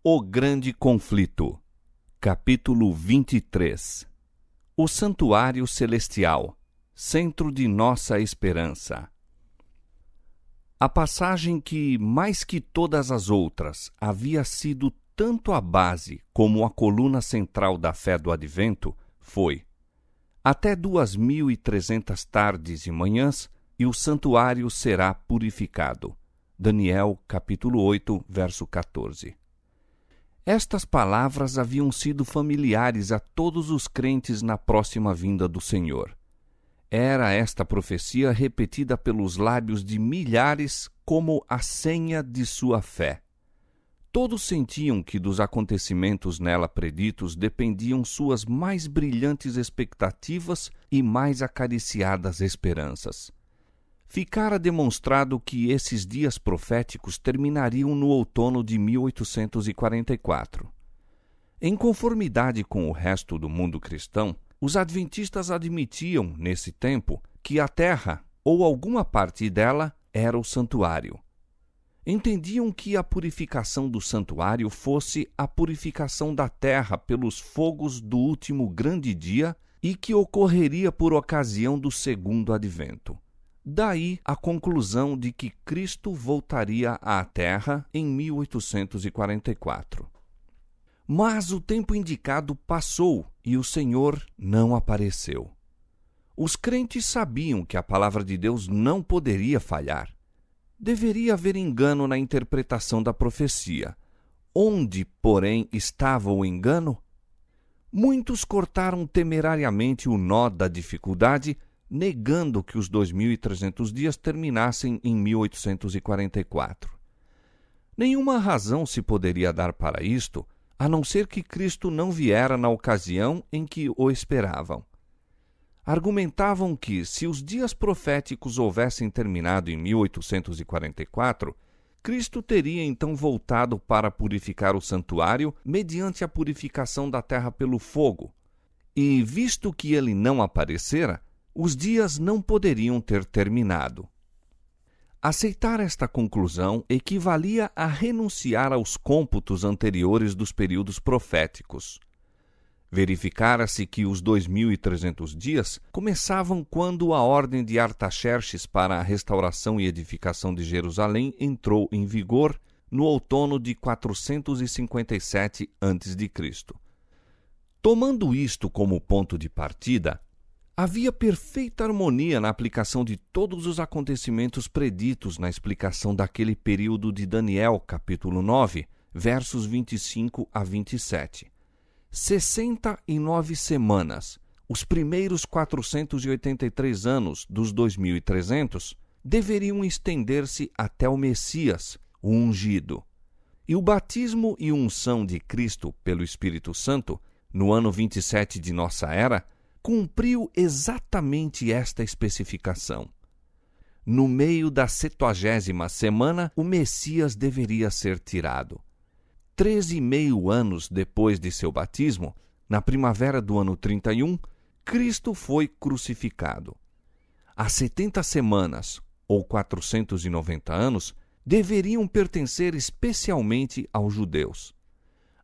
O Grande Conflito. Capítulo 23. O Santuário Celestial, centro de nossa esperança. A passagem que, mais que todas as outras, havia sido tanto a base como a coluna central da fé do Advento, foi: até 2.300 tardes e manhãs, e o santuário será purificado. Daniel, capítulo 8, verso 14. Estas palavras haviam sido familiares a todos os crentes na próxima vinda do Senhor. Era esta profecia repetida pelos lábios de milhares como a senha de sua fé. Todos sentiam que dos acontecimentos nela preditos dependiam suas mais brilhantes expectativas e mais acariciadas esperanças. Ficara demonstrado que esses dias proféticos terminariam no outono de 1844. Em conformidade com o resto do mundo cristão, os adventistas admitiam, nesse tempo, que a terra, ou alguma parte dela, era o santuário. Entendiam que a purificação do santuário fosse a purificação da terra pelos fogos do último grande dia e que ocorreria por ocasião do segundo advento. Daí a conclusão de que Cristo voltaria à Terra em 1844. Mas o tempo indicado passou e o Senhor não apareceu. Os crentes sabiam que a palavra de Deus não poderia falhar. Deveria haver engano na interpretação da profecia. Onde, porém, estava o engano? Muitos cortaram temerariamente o nó da dificuldade, negando que os 2.300 dias terminassem em 1844. Nenhuma razão se poderia dar para isto, a não ser que Cristo não viera na ocasião em que o esperavam. Argumentavam que, se os dias proféticos houvessem terminado em 1844, Cristo teria então voltado para purificar o santuário mediante a purificação da terra pelo fogo. E, visto que ele não aparecera, os dias não poderiam ter terminado. Aceitar esta conclusão equivalia a renunciar aos cômputos anteriores dos períodos proféticos. Verificara-se que os 2.300 dias começavam quando a ordem de Artaxerxes para a restauração e edificação de Jerusalém entrou em vigor no outono de 457 a.C. Tomando isto como ponto de partida, havia perfeita harmonia na aplicação de todos os acontecimentos preditos na explicação daquele período de Daniel, capítulo 9, versos 25 a 27. 69 semanas, os primeiros 483 anos dos 2.300, deveriam estender-se até o Messias, o ungido. E o batismo e unção de Cristo pelo Espírito Santo, no ano 27 de nossa era, cumpriu exatamente esta especificação. No meio da 70ª semana, o Messias deveria ser tirado. 13,5 anos depois de seu batismo, na primavera do ano 31, Cristo foi crucificado. As 70 semanas, ou 490 anos, deveriam pertencer especialmente aos judeus.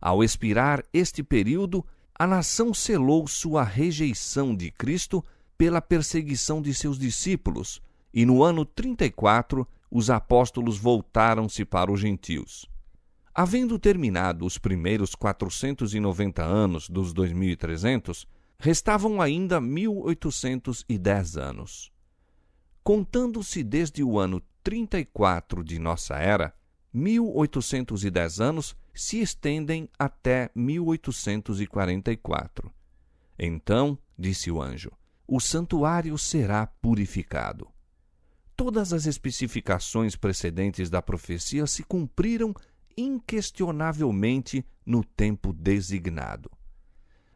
Ao expirar este período, a nação selou sua rejeição de Cristo pela perseguição de seus discípulos, e no ano 34 os apóstolos voltaram-se para os gentios. Havendo terminado os primeiros 490 anos dos 2.300, restavam ainda 1.810 anos. Contando-se desde o ano 34 de nossa era, 1.810 anos se estendem até 1844. Então, disse o anjo, o santuário será purificado. Todas as especificações precedentes da profecia se cumpriram inquestionavelmente no tempo designado.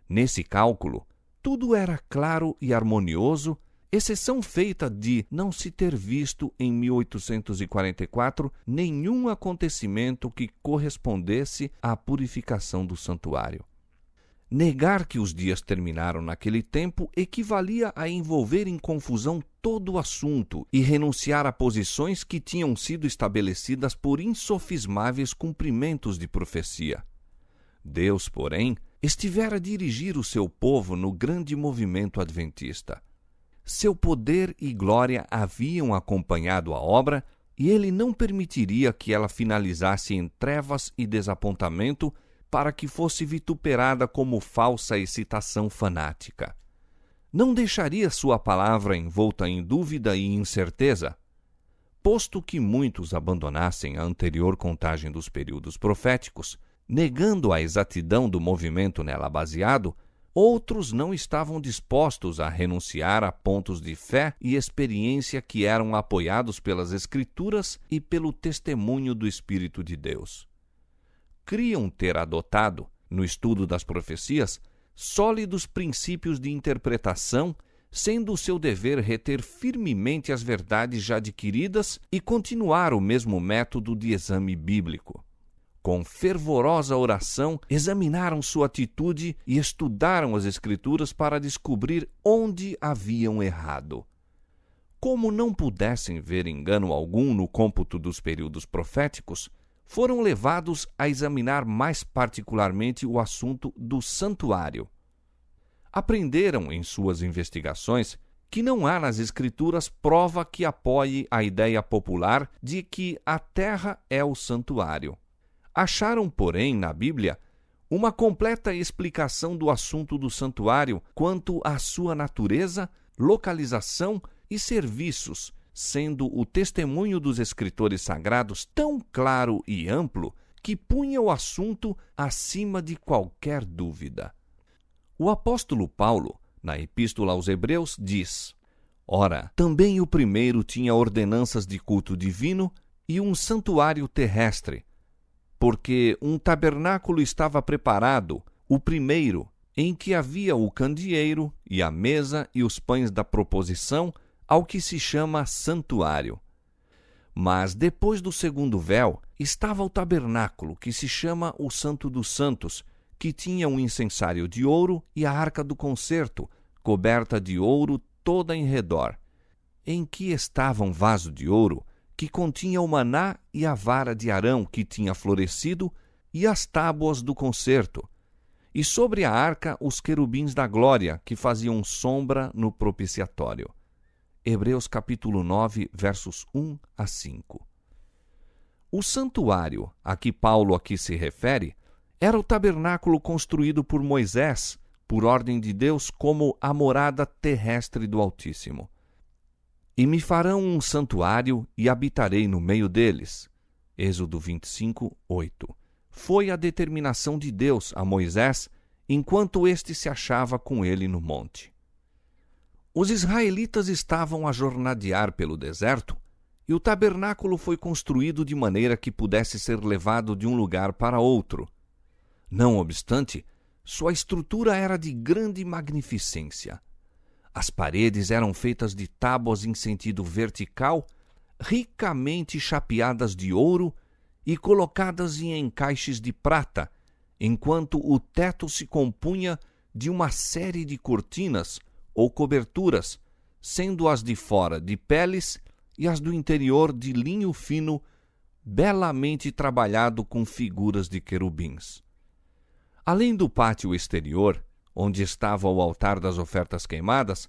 Nesse cálculo, tudo era claro e harmonioso, exceção feita de não se ter visto em 1844 nenhum acontecimento que correspondesse à purificação do santuário. Negar que os dias terminaram naquele tempo equivalia a envolver em confusão todo o assunto e renunciar a posições que tinham sido estabelecidas por insofismáveis cumprimentos de profecia. Deus, porém, estivera a dirigir o seu povo no grande movimento adventista. Seu poder e glória haviam acompanhado a obra e ele não permitiria que ela finalizasse em trevas e desapontamento para que fosse vituperada como falsa excitação fanática. Não deixaria sua palavra envolta em dúvida e incerteza. Posto que muitos abandonassem a anterior contagem dos períodos proféticos, negando a exatidão do movimento nela baseado, outros não estavam dispostos a renunciar a pontos de fé e experiência que eram apoiados pelas Escrituras e pelo testemunho do Espírito de Deus. Criam ter adotado, no estudo das profecias, sólidos princípios de interpretação, sendo o seu dever reter firmemente as verdades já adquiridas e continuar o mesmo método de exame bíblico. Com fervorosa oração, examinaram sua atitude e estudaram as Escrituras para descobrir onde haviam errado. Como não pudessem ver engano algum no cômputo dos períodos proféticos, foram levados a examinar mais particularmente o assunto do santuário. Aprenderam em suas investigações que não há nas Escrituras prova que apoie a ideia popular de que a terra é o santuário. Acharam, porém, na Bíblia, uma completa explicação do assunto do santuário quanto à sua natureza, localização e serviços, sendo o testemunho dos escritores sagrados tão claro e amplo que punha o assunto acima de qualquer dúvida. O apóstolo Paulo, na Epístola aos Hebreus, diz: Ora, também o primeiro tinha ordenanças de culto divino e um santuário terrestre, porque um tabernáculo estava preparado, o primeiro, em que havia o candeeiro e a mesa e os pães da proposição, ao que se chama santuário. Mas depois do segundo véu estava o tabernáculo, que se chama o Santo dos Santos, que tinha um incensário de ouro e a arca do concerto, coberta de ouro toda em redor, em que estava um vaso de ouro, que continha o maná e a vara de Arão que tinha florescido, e as tábuas do concerto, e sobre a arca os querubins da glória, que faziam sombra no propiciatório. Hebreus capítulo 9, versos 1 a 5. O santuário a que Paulo aqui se refere era o tabernáculo construído por Moisés, por ordem de Deus, como a morada terrestre do Altíssimo. E me farão um santuário e habitarei no meio deles. Êxodo 25, 8. Foi a determinação de Deus a Moisés, enquanto este se achava com ele no monte. Os israelitas estavam a jornadear pelo deserto, e o tabernáculo foi construído de maneira que pudesse ser levado de um lugar para outro. Não obstante, sua estrutura era de grande magnificência. As paredes eram feitas de tábuas em sentido vertical, ricamente chapeadas de ouro e colocadas em encaixes de prata, enquanto o teto se compunha de uma série de cortinas ou coberturas, sendo as de fora de peles e as do interior de linho fino, belamente trabalhado com figuras de querubins. Além do pátio exterior, onde estava o altar das ofertas queimadas,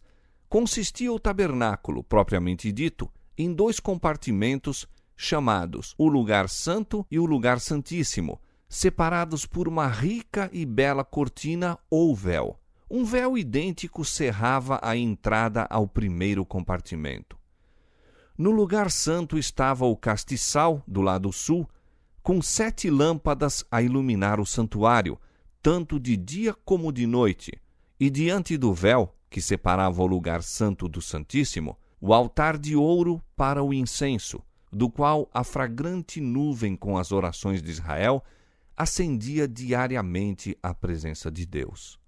consistia o tabernáculo, propriamente dito, em 2 compartimentos chamados o Lugar Santo e o Lugar Santíssimo, separados por uma rica e bela cortina ou véu. Um véu idêntico cerrava a entrada ao primeiro compartimento. No Lugar Santo estava o castiçal, do lado sul, com 7 lâmpadas a iluminar o santuário, tanto de dia como de noite, e diante do véu, que separava o lugar santo do Santíssimo, o altar de ouro para o incenso, do qual a fragrante nuvem com as orações de Israel ascendia diariamente à presença de Deus.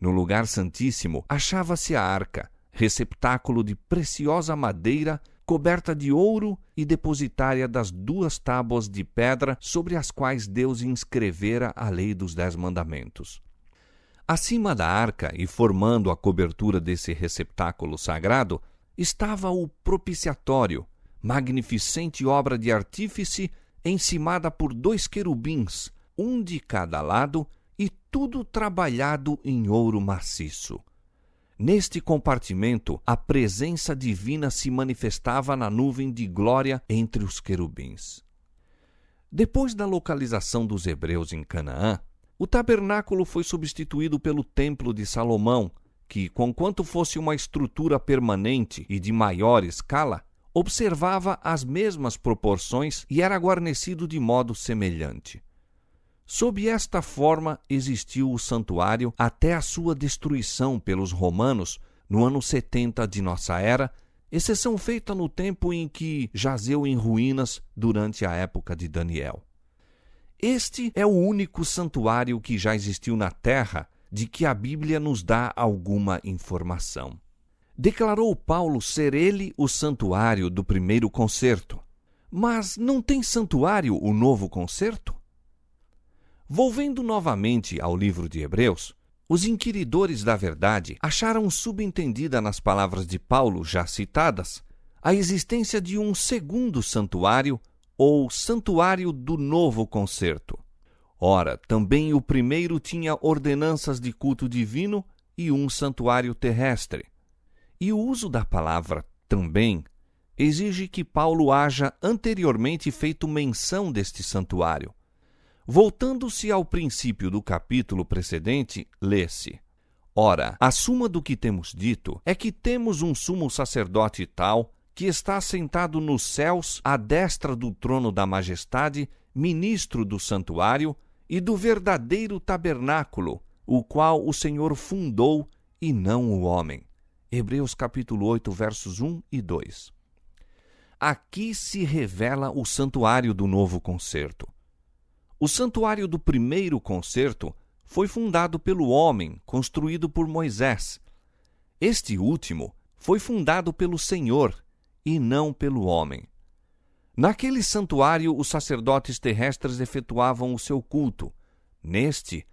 No lugar santíssimo achava-se a arca, receptáculo de preciosa madeira, coberta de ouro e depositária das 2 tábuas de pedra sobre as quais Deus inscrevera a lei dos 10 mandamentos. Acima da arca e formando a cobertura desse receptáculo sagrado, estava o propiciatório, magnificente obra de artífice encimada por 2 querubins, um de cada lado, e tudo trabalhado em ouro maciço. Neste compartimento, a presença divina se manifestava na nuvem de glória entre os querubins. Depois da localização dos hebreus em Canaã, o tabernáculo foi substituído pelo Templo de Salomão, que, conquanto fosse uma estrutura permanente e de maior escala, observava as mesmas proporções e era guarnecido de modo semelhante. Sob esta forma existiu o santuário até a sua destruição pelos romanos no ano 70 de nossa era, exceção feita no tempo em que jazeu em ruínas durante a época de Daniel. Este é o único santuário que já existiu na terra de que a Bíblia nos dá alguma informação. Declarou Paulo ser ele o santuário do primeiro concerto. Mas não tem santuário o novo concerto? Volvendo novamente ao livro de Hebreus, os inquiridores da verdade acharam subentendida nas palavras de Paulo já citadas a existência de um segundo santuário ou santuário do novo concerto. Ora, também o primeiro tinha ordenanças de culto divino e um santuário terrestre. E o uso da palavra também exige que Paulo haja anteriormente feito menção deste santuário. Voltando-se ao princípio do capítulo precedente, lê-se: Ora, a suma do que temos dito é que temos um sumo sacerdote tal, que está sentado nos céus à destra do trono da majestade, ministro do santuário e do verdadeiro tabernáculo, o qual o Senhor fundou e não o homem. Hebreus capítulo 8, versos 1 e 2. Aqui se revela o santuário do novo concerto. O santuário do primeiro concerto foi fundado pelo homem, construído por Moisés. Este último foi fundado pelo Senhor e não pelo homem. Naquele santuário, os sacerdotes terrestres efetuavam o seu culto. Neste,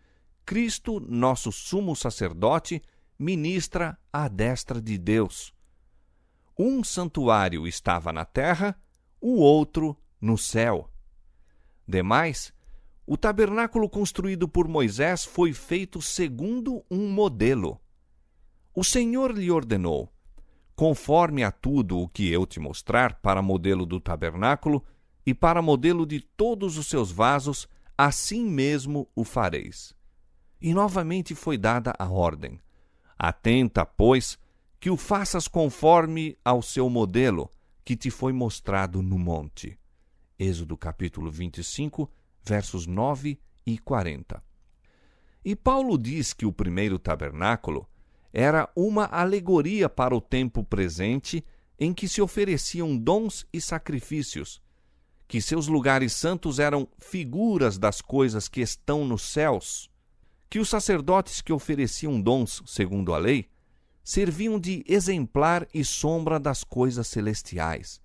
Cristo, nosso sumo sacerdote, ministra à destra de Deus. Um santuário estava na terra, o outro no céu. Demais, o tabernáculo construído por Moisés foi feito segundo um modelo. O Senhor lhe ordenou: conforme a tudo o que eu te mostrar para modelo do tabernáculo e para modelo de todos os seus vasos, assim mesmo o fareis. E novamente foi dada a ordem: atenta, pois, que o faças conforme ao seu modelo, que te foi mostrado no monte. Êxodo capítulo 25, versos 9 e 40. E Paulo diz que o primeiro tabernáculo era uma alegoria para o tempo presente em que se ofereciam dons e sacrifícios, que seus lugares santos eram figuras das coisas que estão nos céus, que os sacerdotes que ofereciam dons segundo a lei serviam de exemplar e sombra das coisas celestiais,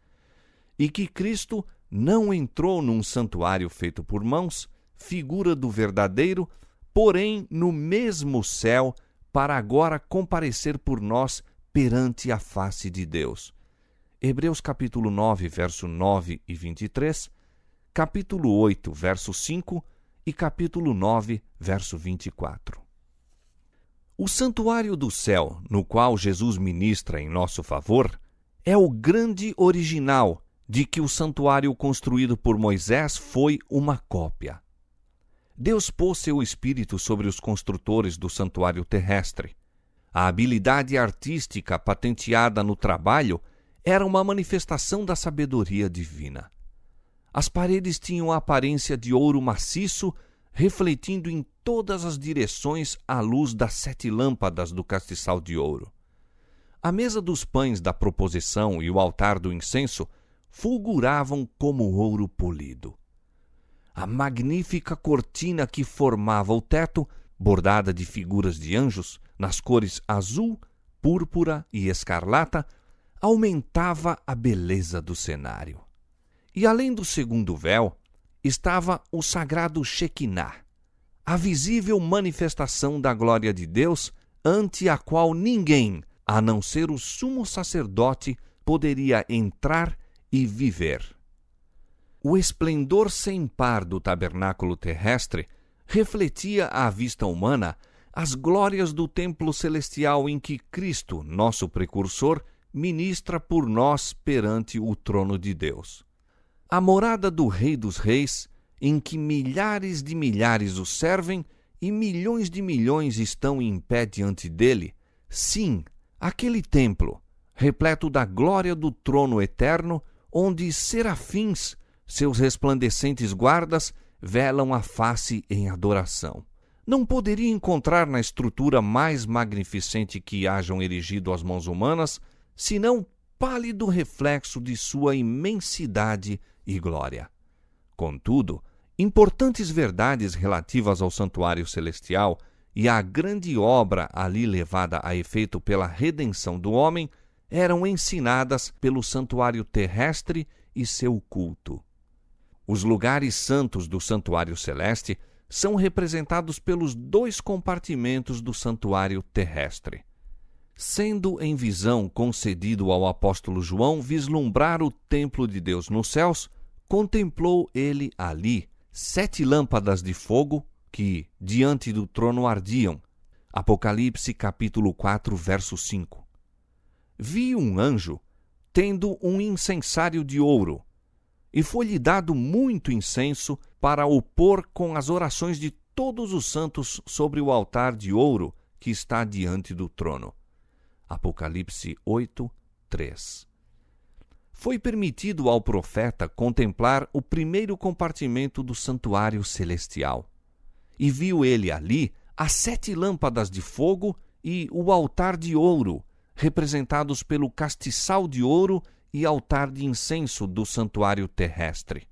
e que Cristo não entrou num santuário feito por mãos, figura do verdadeiro, porém no mesmo céu, para agora comparecer por nós perante a face de Deus. Hebreus capítulo 9, verso 9 e 23, capítulo 8, verso 5 e capítulo 9, verso 24. O santuário do céu, no qual Jesus ministra em nosso favor, é o grande original de que o santuário construído por Moisés foi uma cópia. Deus pôs seu espírito sobre os construtores do santuário terrestre. A habilidade artística patenteada no trabalho era uma manifestação da sabedoria divina. As paredes tinham a aparência de ouro maciço, refletindo em todas as direções a luz das 7 lâmpadas do castiçal de ouro. A mesa dos pães da proposição e o altar do incenso fulguravam como ouro polido. A magnífica cortina que formava o teto, bordada de figuras de anjos, nas cores azul, púrpura e escarlata, aumentava a beleza do cenário. E além do segundo véu, estava o sagrado Shequiná, a visível manifestação da glória de Deus, ante a qual ninguém, a não ser o sumo sacerdote, poderia entrar e viver. O esplendor sem par do tabernáculo terrestre refletia à vista humana as glórias do templo celestial em que Cristo, nosso precursor, ministra por nós perante o trono de Deus. A morada do Rei dos Reis, em que milhares de milhares o servem e milhões de milhões estão em pé diante dele, sim, aquele templo, repleto da glória do trono eterno, onde serafins, seus resplandecentes guardas, velam a face em adoração. Não poderia encontrar na estrutura mais magnificente que hajam erigido as mãos humanas, senão pálido reflexo de sua imensidade e glória. Contudo, importantes verdades relativas ao santuário celestial e à grande obra ali levada a efeito pela redenção do homem eram ensinadas pelo santuário terrestre e seu culto. Os lugares santos do santuário celeste são representados pelos 2 compartimentos do santuário terrestre. Sendo em visão concedido ao apóstolo João vislumbrar o templo de Deus nos céus, contemplou ele ali 7 lâmpadas de fogo que, diante do trono, ardiam. Apocalipse capítulo 4, verso 5. Vi um anjo tendo um incensário de ouro, e foi-lhe dado muito incenso para o pôr com as orações de todos os santos sobre o altar de ouro que está diante do trono. Apocalipse 8, 3. Foi permitido ao profeta contemplar o primeiro compartimento do santuário celestial. E viu ele ali as 7 lâmpadas de fogo e o altar de ouro, representados pelo castiçal de ouro e altar de incenso do santuário terrestre.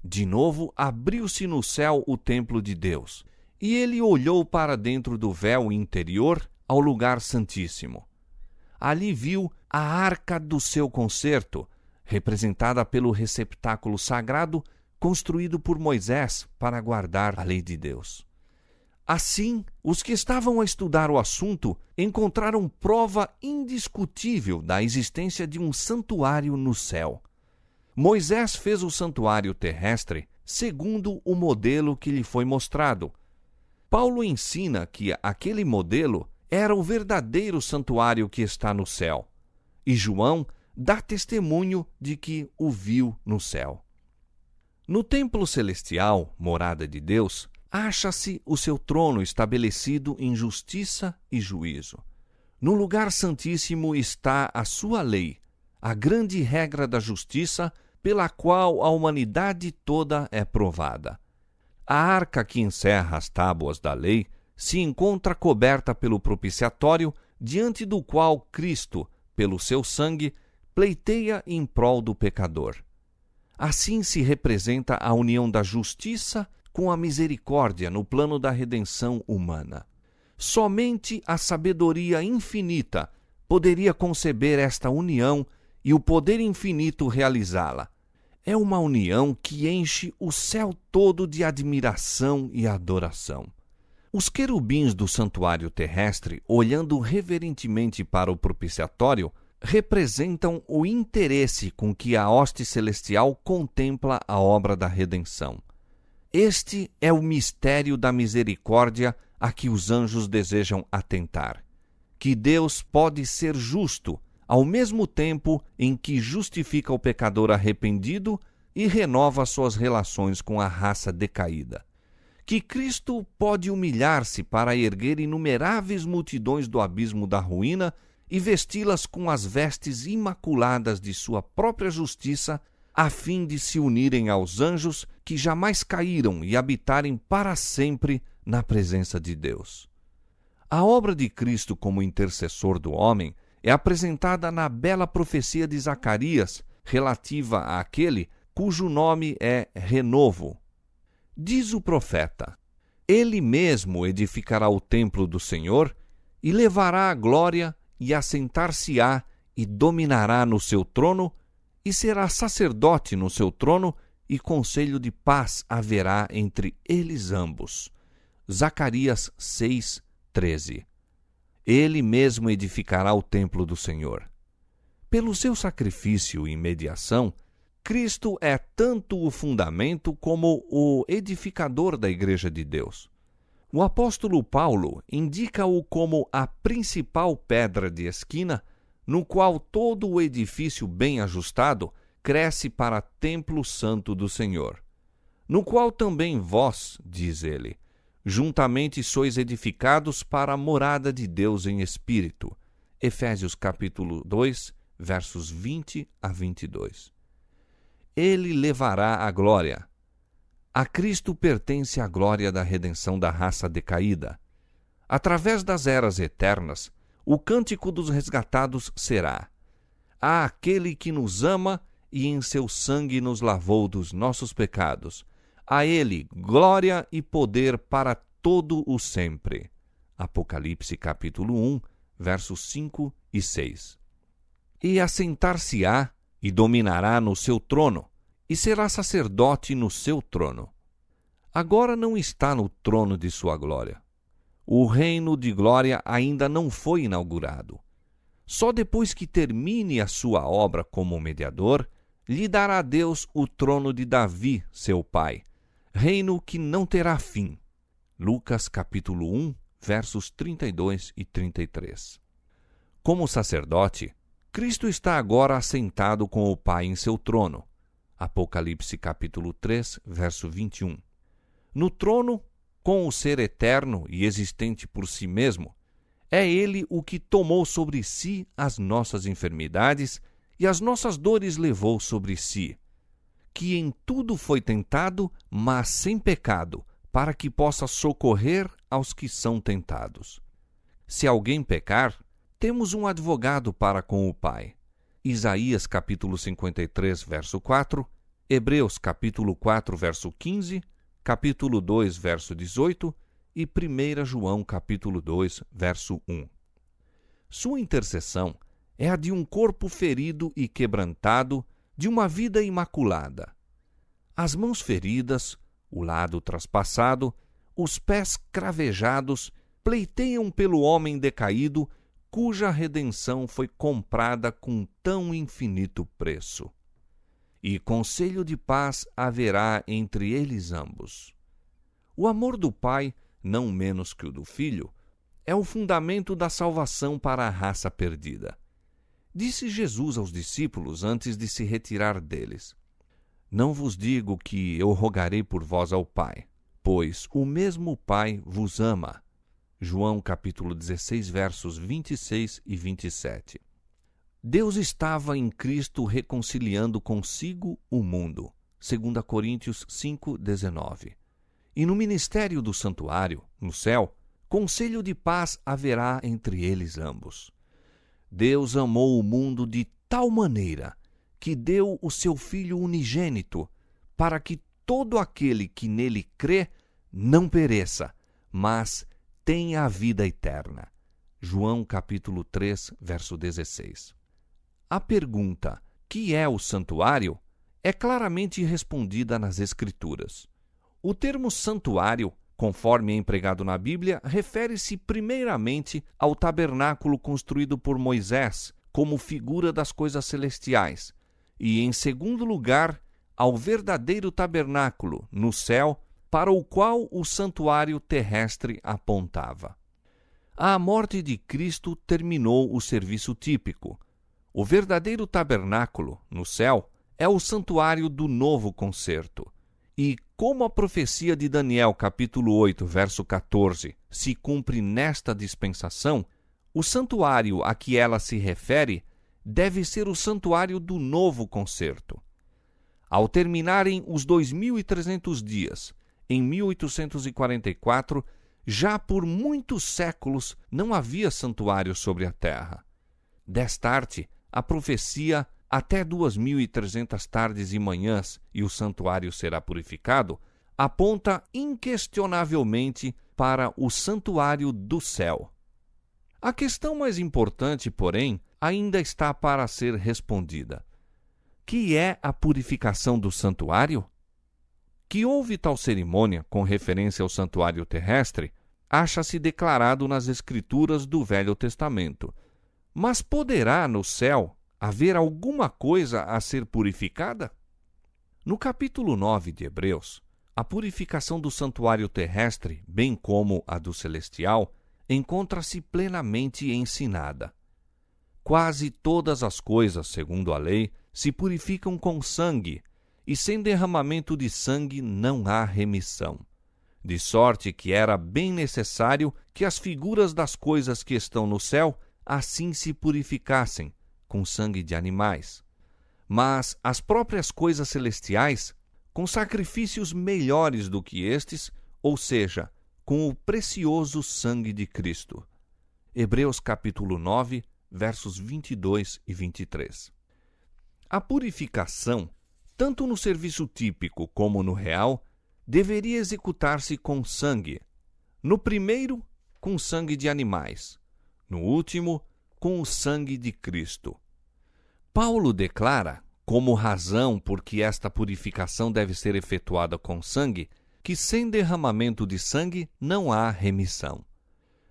De novo, abriu-se no céu o templo de Deus, e ele olhou para dentro do véu interior ao lugar santíssimo. Ali viu a arca do seu concerto, representada pelo receptáculo sagrado construído por Moisés para guardar a lei de Deus. Assim, os que estavam a estudar o assunto encontraram prova indiscutível da existência de um santuário no céu. Moisés fez o santuário terrestre segundo o modelo que lhe foi mostrado. Paulo ensina que aquele modelo era o verdadeiro santuário que está no céu, e João dá testemunho de que o viu no céu. No templo celestial, morada de Deus, acha-se o seu trono estabelecido em justiça e juízo. No lugar santíssimo está a sua lei, a grande regra da justiça pela qual a humanidade toda é provada. A arca que encerra as tábuas da lei se encontra coberta pelo propiciatório, diante do qual Cristo, pelo seu sangue, pleiteia em prol do pecador. Assim se representa a união da justiça com a misericórdia no plano da redenção humana. Somente a sabedoria infinita poderia conceber esta união e o poder infinito realizá-la. É uma união que enche o céu todo de admiração e adoração. Os querubins do santuário terrestre, olhando reverentemente para o propiciatório, representam o interesse com que a hoste celestial contempla a obra da redenção. Este é o mistério da misericórdia a que os anjos desejam atentar. Que Deus pode ser justo, ao mesmo tempo em que justifica o pecador arrependido e renova suas relações com a raça decaída. Que Cristo pode humilhar-se para erguer inumeráveis multidões do abismo da ruína e vesti-las com as vestes imaculadas de sua própria justiça, a fim de se unirem aos anjos que jamais caíram e habitarem para sempre na presença de Deus. A obra de Cristo como intercessor do homem é apresentada na bela profecia de Zacarias, relativa àquele cujo nome é Renovo. Diz o profeta: Ele mesmo edificará o templo do Senhor e levará a glória e assentar-se-á e dominará no seu trono e será sacerdote no seu trono e conselho de paz haverá entre eles ambos. Zacarias 6, 13. Ele mesmo edificará o templo do Senhor. Pelo seu sacrifício e mediação, Cristo é tanto o fundamento como o edificador da Igreja de Deus. O apóstolo Paulo indica-o como a principal pedra de esquina, no qual todo o edifício bem ajustado cresce para templo santo do Senhor, no qual também vós, diz ele, juntamente sois edificados para a morada de Deus em Espírito. Efésios capítulo 2, versos 20 a 22. Ele levará a glória. A Cristo pertence a glória da redenção da raça decaída. Através das eras eternas, o cântico dos resgatados será: a aquele que nos ama e em seu sangue nos lavou dos nossos pecados. A ele glória e poder para todo o sempre. Apocalipse capítulo 1, versos 5 e 6. E assentar-se-á e dominará no seu trono, e será sacerdote no seu trono. Agora não está no trono de sua glória. O reino de glória ainda não foi inaugurado. Só depois que termine a sua obra como mediador, lhe dará Deus o trono de Davi, seu pai, reino que não terá fim. Lucas capítulo 1, versos 32 e 33. Como sacerdote, Cristo está agora assentado com o Pai em seu trono. Apocalipse capítulo 3, verso 21. No trono, com o ser eterno e existente por si mesmo, é ele o que tomou sobre si as nossas enfermidades e as nossas dores levou sobre si, que em tudo foi tentado, mas sem pecado, para que possa socorrer aos que são tentados. Se alguém pecar, temos um advogado para com o Pai. Isaías capítulo 53, verso 4, Hebreus capítulo 4, verso 15, capítulo 2, verso 18 e 1 João capítulo 2, verso 1. Sua intercessão é a de um corpo ferido e quebrantado, de uma vida imaculada. As mãos feridas, o lado traspassado, os pés cravejados, pleiteiam pelo homem decaído, cuja redenção foi comprada com tão infinito preço. E conselho de paz haverá entre eles ambos. O amor do Pai, não menos que o do Filho, é o fundamento da salvação para a raça perdida. Disse Jesus aos discípulos antes de se retirar deles: Não vos digo que eu rogarei por vós ao Pai, pois o mesmo Pai vos ama. João capítulo 16, versos 26 e 27. Deus estava em Cristo reconciliando consigo o mundo. 2 Coríntios 5, 19. E no ministério do santuário, no céu, conselho de paz haverá entre eles ambos. Deus amou o mundo de tal maneira que deu o seu Filho unigênito, para que todo aquele que nele crê não pereça, mas tenha a vida eterna. João capítulo 3, verso 16. A pergunta, que é o santuário, é claramente respondida nas Escrituras. O termo santuário, conforme é empregado na Bíblia, refere-se primeiramente ao tabernáculo construído por Moisés, como figura das coisas celestiais, e, em segundo lugar, ao verdadeiro tabernáculo, no céu, para o qual o santuário terrestre apontava. A morte de Cristo terminou o serviço típico. O verdadeiro tabernáculo, no céu, é o santuário do novo concerto. E, como a profecia de Daniel, capítulo 8, verso 14, se cumpre nesta dispensação, o santuário a que ela se refere deve ser o santuário do novo concerto. Ao terminarem os 2.300 dias, em 1844, já por muitos séculos não havia santuário sobre a terra. Destarte, a profecia, até 2.300 tardes e manhãs e o santuário será purificado, aponta inquestionavelmente para o santuário do céu. A questão mais importante, porém, ainda está para ser respondida. Que é a purificação do santuário? Que houve tal cerimônia com referência ao santuário terrestre, acha-se declarado nas Escrituras do Velho Testamento. Mas poderá, no céu, haver alguma coisa a ser purificada? No capítulo 9 de Hebreus, a purificação do santuário terrestre, bem como a do celestial, encontra-se plenamente ensinada. Quase todas as coisas, segundo a lei, se purificam com sangue, e sem derramamento de sangue não há remissão. De sorte que era bem necessário que as figuras das coisas que estão no céu assim se purificassem, com sangue de animais. Mas as próprias coisas celestiais, com sacrifícios melhores do que estes, ou seja, com o precioso sangue de Cristo. Hebreus capítulo 9, versos 22 e 23. A purificação, tanto no serviço típico como no real, deveria executar-se com sangue. No primeiro, com sangue de animais. No último, com o sangue de Cristo. Paulo declara, como razão por que esta purificação deve ser efetuada com sangue, que sem derramamento de sangue não há remissão.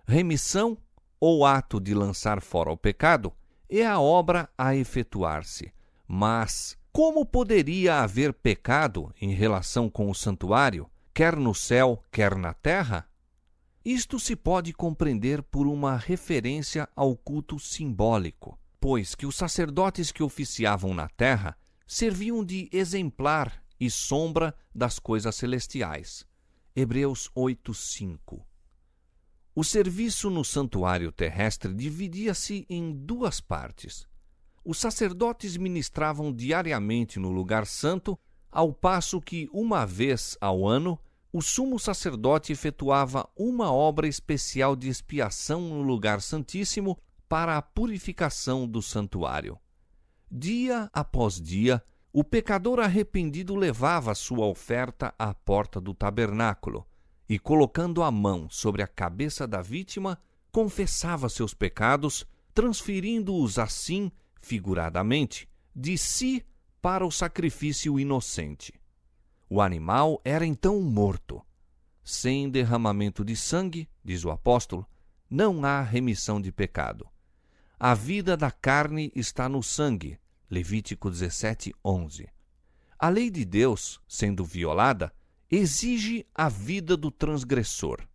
Remissão, ou ato de lançar fora o pecado, é a obra a efetuar-se. Mas como poderia haver pecado em relação com o santuário, quer no céu, quer na terra? Isto se pode compreender por uma referência ao culto simbólico, pois que os sacerdotes que oficiavam na terra serviam de exemplar e sombra das coisas celestiais. Hebreus 8:5. O serviço no santuário terrestre dividia-se em duas partes. Os sacerdotes ministravam diariamente no lugar santo, ao passo que, uma vez ao ano, o sumo sacerdote efetuava uma obra especial de expiação no lugar santíssimo para a purificação do santuário. Dia após dia, o pecador arrependido levava sua oferta à porta do tabernáculo e, colocando a mão sobre a cabeça da vítima, confessava seus pecados, transferindo-os assim, figuradamente, de si para o sacrifício inocente. O animal era então morto. Sem derramamento de sangue, diz o apóstolo, não há remissão de pecado. A vida da carne está no sangue. Levítico 17:11. A lei de Deus, sendo violada, exige a vida do transgressor.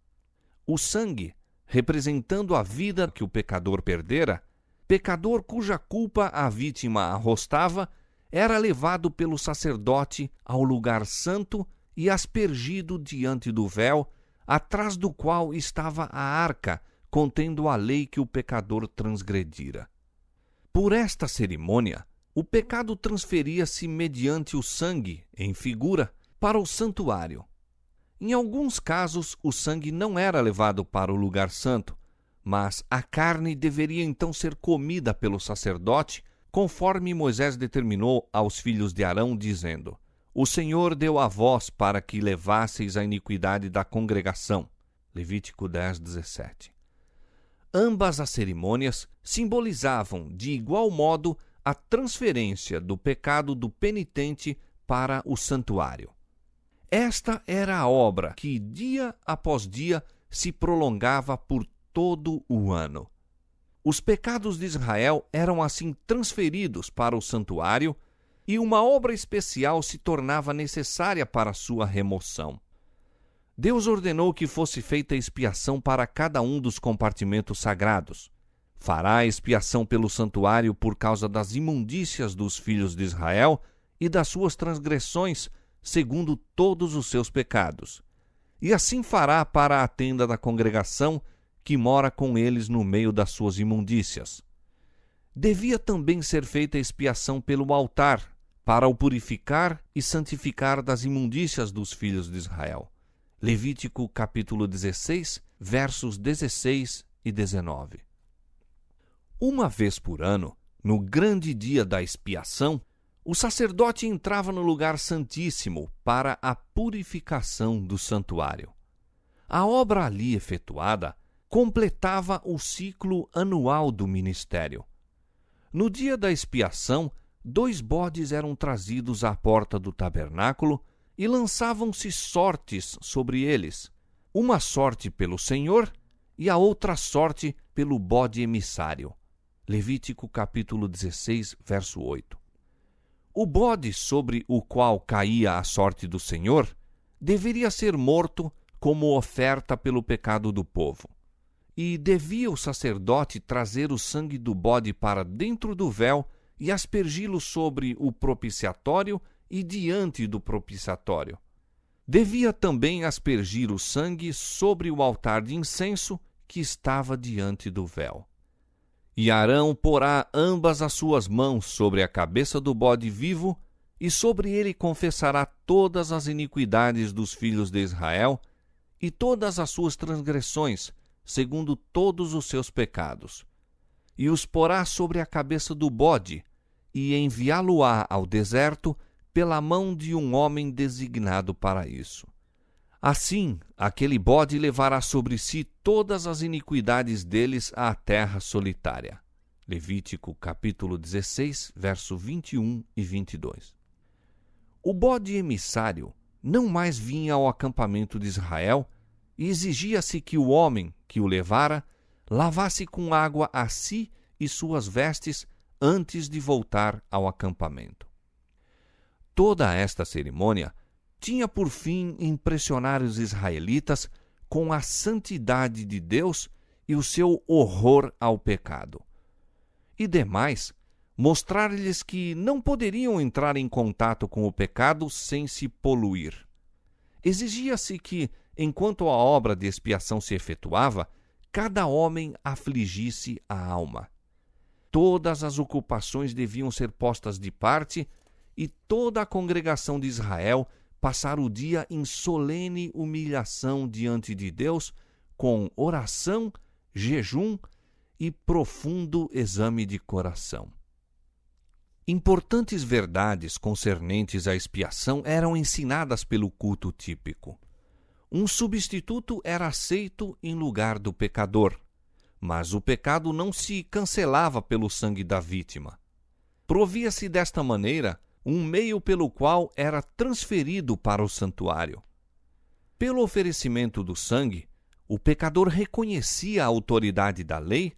O sangue, representando a vida que o pecador perdera, pecador cuja culpa a vítima arrostava, era levado pelo sacerdote ao lugar santo e aspergido diante do véu, atrás do qual estava a arca, contendo a lei que o pecador transgredira. Por esta cerimônia, o pecado transferia-se mediante o sangue, em figura, para o santuário. Em alguns casos, o sangue não era levado para o lugar santo, mas a carne deveria então ser comida pelo sacerdote, conforme Moisés determinou aos filhos de Arão, dizendo: O Senhor deu a vós para que levasseis a iniquidade da congregação. Levítico 10:17. Ambas as cerimônias simbolizavam, de igual modo, a transferência do pecado do penitente para o santuário. Esta era a obra que, dia após dia, se prolongava por todo o ano. Os pecados de Israel eram assim transferidos para o santuário e uma obra especial se tornava necessária para sua remoção. Deus ordenou que fosse feita expiação para cada um dos compartimentos sagrados. Fará expiação pelo santuário por causa das imundícias dos filhos de Israel e das suas transgressões, segundo todos os seus pecados. E assim fará para a tenda da congregação, que mora com eles no meio das suas imundícias. Devia também ser feita expiação pelo altar, para o purificar e santificar das imundícias dos filhos de Israel. Levítico capítulo 16, versos 16 e 19. Uma vez por ano, no grande dia da expiação, o sacerdote entrava no lugar santíssimo para a purificação do santuário. A obra ali efetuada completava o ciclo anual do ministério. No dia da expiação, 2 bodes eram trazidos à porta do tabernáculo e lançavam-se sortes sobre eles, uma sorte pelo Senhor e a outra sorte pelo bode emissário. Levítico capítulo 16, verso 8. O bode sobre o qual caía a sorte do Senhor deveria ser morto como oferta pelo pecado do povo. E devia o sacerdote trazer o sangue do bode para dentro do véu e aspergi-lo sobre o propiciatório e diante do propiciatório. Devia também aspergir o sangue sobre o altar de incenso que estava diante do véu. E Arão porá ambas as suas mãos sobre a cabeça do bode vivo, e sobre ele confessará todas as iniquidades dos filhos de Israel e todas as suas transgressões, segundo todos os seus pecados. E os porá sobre a cabeça do bode, e enviá-lo-á ao deserto pela mão de um homem designado para isso. Assim, aquele bode levará sobre si todas as iniquidades deles à terra solitária. Levítico capítulo 16, verso 21 e 22. O bode emissário não mais vinha ao acampamento de Israel, e exigia-se que o homem que o levara lavasse com água a si e suas vestes antes de voltar ao acampamento. Toda esta cerimônia tinha por fim impressionar os israelitas com a santidade de Deus e o seu horror ao pecado. E demais, mostrar-lhes que não poderiam entrar em contato com o pecado sem se poluir. Exigia-se que, enquanto a obra de expiação se efetuava, cada homem afligisse a alma. Todas as ocupações deviam ser postas de parte, e toda a congregação de Israel passar o dia em solene humilhação diante de Deus, com oração, jejum e profundo exame de coração. Importantes verdades concernentes à expiação eram ensinadas pelo culto típico. Um substituto era aceito em lugar do pecador, mas o pecado não se cancelava pelo sangue da vítima. Provia-se desta maneira um meio pelo qual era transferido para o santuário. Pelo oferecimento do sangue, o pecador reconhecia a autoridade da lei,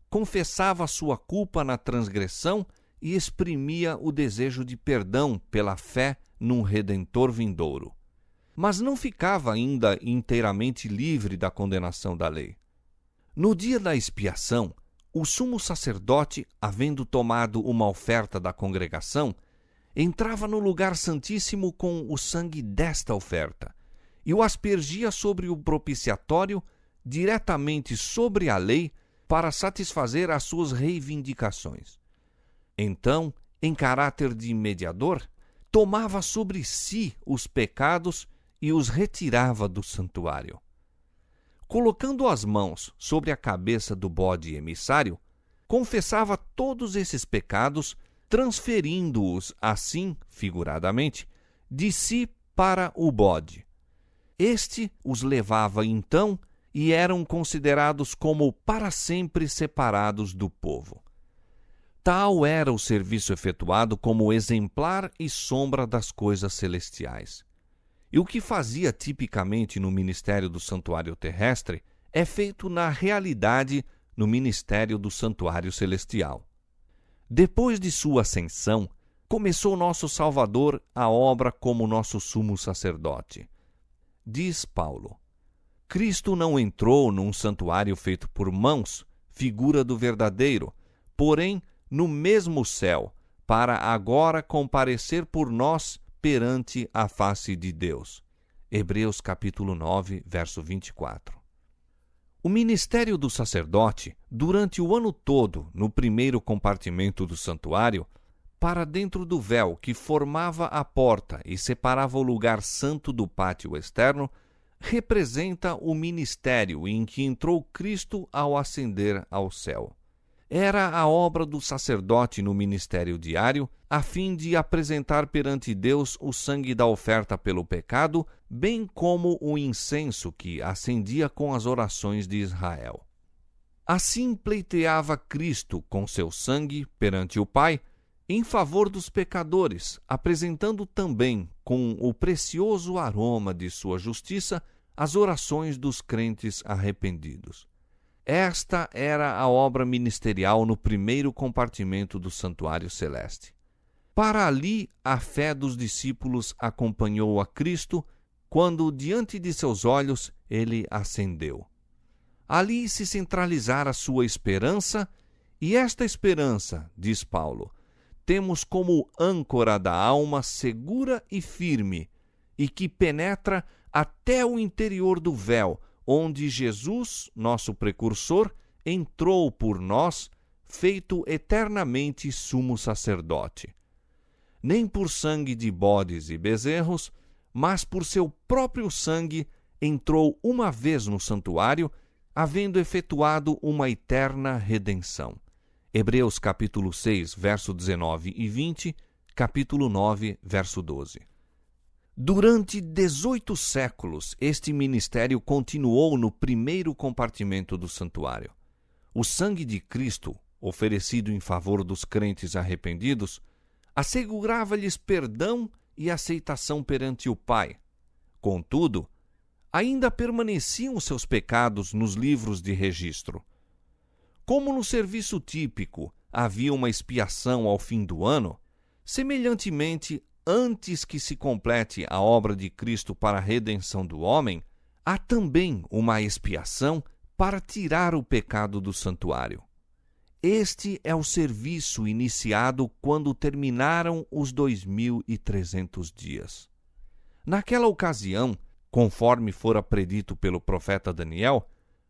confessava sua culpa na transgressão e exprimia o desejo de perdão pela fé num Redentor vindouro. Mas não ficava ainda inteiramente livre da condenação da lei. No dia da expiação, o sumo sacerdote, havendo tomado uma oferta da congregação, entrava no lugar santíssimo com o sangue desta oferta e o aspergia sobre o propiciatório, diretamente sobre a lei, para satisfazer as suas reivindicações. Então, em caráter de mediador, tomava sobre si os pecados e os retirava do santuário. Colocando as mãos sobre a cabeça do bode emissário, confessava todos esses pecados, transferindo-os, assim, figuradamente, de si para o bode. Este os levava então e eram considerados como para sempre separados do povo. Tal era o serviço efetuado como exemplar e sombra das coisas celestiais. E o que fazia tipicamente no ministério do santuário terrestre é feito na realidade no ministério do santuário celestial. Depois de sua ascensão, começou nosso Salvador a obra como nosso sumo sacerdote. Diz Paulo: Cristo não entrou num santuário feito por mãos, figura do verdadeiro, porém no mesmo céu, para agora comparecer por nós perante a face de Deus. Hebreus capítulo 9, verso 24. O ministério do sacerdote, durante o ano todo, no primeiro compartimento do santuário, para dentro do véu que formava a porta e separava o lugar santo do pátio externo, representa o ministério em que entrou Cristo ao ascender ao céu. Era a obra do sacerdote no ministério diário, a fim de apresentar perante Deus o sangue da oferta pelo pecado, bem como o incenso que acendia com as orações de Israel. Assim pleiteava Cristo com seu sangue perante o Pai, em favor dos pecadores, apresentando também, com o precioso aroma de sua justiça, as orações dos crentes arrependidos. Esta era a obra ministerial no primeiro compartimento do santuário celeste. Para ali, a fé dos discípulos acompanhou a Cristo, quando, diante de seus olhos, ele ascendeu. Ali se centralizara sua esperança, e esta esperança, diz Paulo, temos como âncora da alma segura e firme, e que penetra até o interior do véu, onde Jesus, nosso precursor, entrou por nós, feito eternamente sumo sacerdote. Nem por sangue de bodes e bezerros, mas por seu próprio sangue entrou uma vez no santuário, havendo efetuado uma eterna redenção. Hebreus capítulo 6, verso 19 e 20, capítulo 9, verso 12. Durante 18 séculos, este ministério continuou no primeiro compartimento do santuário. O sangue de Cristo, oferecido em favor dos crentes arrependidos, assegurava-lhes perdão e aceitação perante o Pai. Contudo, ainda permaneciam seus pecados nos livros de registro. Como no serviço típico havia uma expiação ao fim do ano, semelhantemente, antes que se complete a obra de Cristo para a redenção do homem, há também uma expiação para tirar o pecado do santuário. Este é o serviço iniciado quando terminaram os 2.300 dias. Naquela ocasião, conforme fora predito pelo profeta Daniel,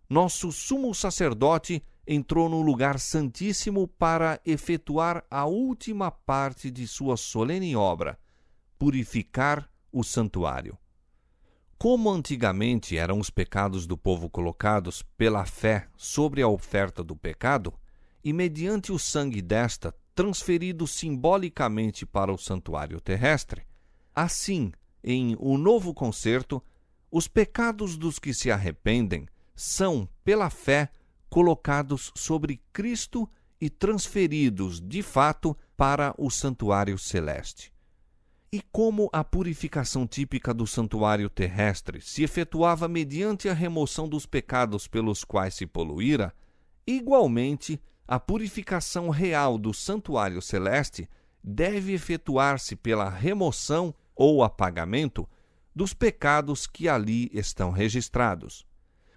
nosso sumo sacerdote entrou no lugar santíssimo para efetuar a última parte de sua solene obra, purificar o santuário. Como antigamente eram os pecados do povo colocados pela fé sobre a oferta do pecado, e mediante o sangue desta transferido simbolicamente para o santuário terrestre, assim, em o novo concerto, os pecados dos que se arrependem são, pela fé, colocados sobre Cristo e transferidos, de fato, para o santuário celeste. E como a purificação típica do santuário terrestre se efetuava mediante a remoção dos pecados pelos quais se poluíra, igualmente, a purificação real do santuário celeste deve efetuar-se pela remoção ou apagamento dos pecados que ali estão registrados.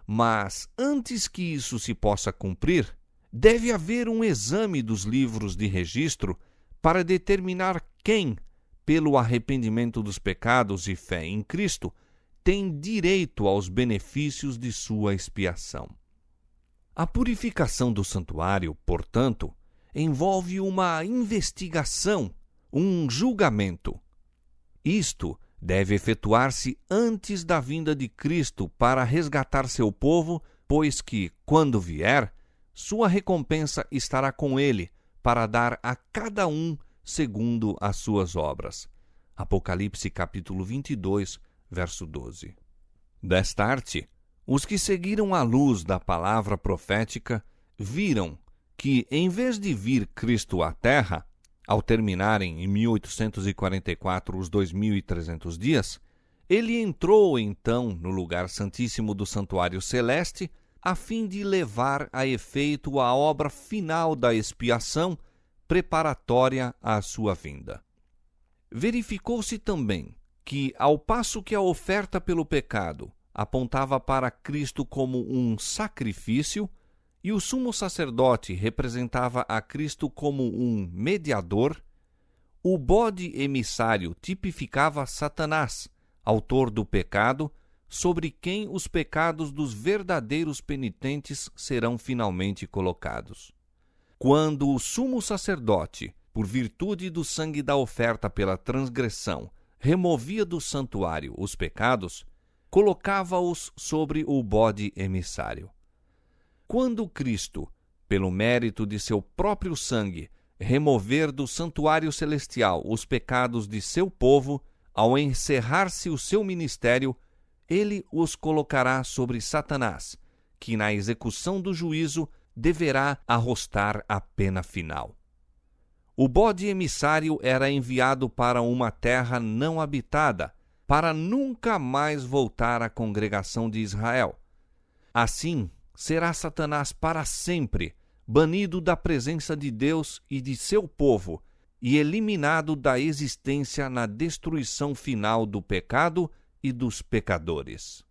Mas, antes que isso se possa cumprir, deve haver um exame dos livros de registro para determinar quem, pelo arrependimento dos pecados e fé em Cristo, tem direito aos benefícios de sua expiação. A purificação do santuário, portanto, envolve uma investigação, um julgamento. Isto deve efetuar-se antes da vinda de Cristo para resgatar seu povo, pois que, quando vier, sua recompensa estará com ele para dar a cada um segundo as suas obras. Apocalipse capítulo 22, verso 12. Desta arte, os que seguiram a luz da palavra profética viram que, em vez de vir Cristo à Terra, ao terminarem em 1844 os 2.300 dias, ele entrou então no lugar santíssimo do santuário celeste a fim de levar a efeito a obra final da expiação preparatória à sua vinda. Verificou-se também que, ao passo que a oferta pelo pecado apontava para Cristo como um sacrifício, e o sumo sacerdote representava a Cristo como um mediador, o bode emissário tipificava Satanás, autor do pecado, sobre quem os pecados dos verdadeiros penitentes serão finalmente colocados. Quando o sumo sacerdote, por virtude do sangue da oferta pela transgressão, removia do santuário os pecados, colocava-os sobre o bode emissário. Quando Cristo, pelo mérito de seu próprio sangue, remover do santuário celestial os pecados de seu povo, ao encerrar-se o seu ministério, ele os colocará sobre Satanás, que na execução do juízo deverá arrostar a pena final. O bode emissário era enviado para uma terra não habitada, para nunca mais voltar à congregação de Israel. Assim, será Satanás para sempre banido da presença de Deus e de seu povo, e eliminado da existência na destruição final do pecado e dos pecadores.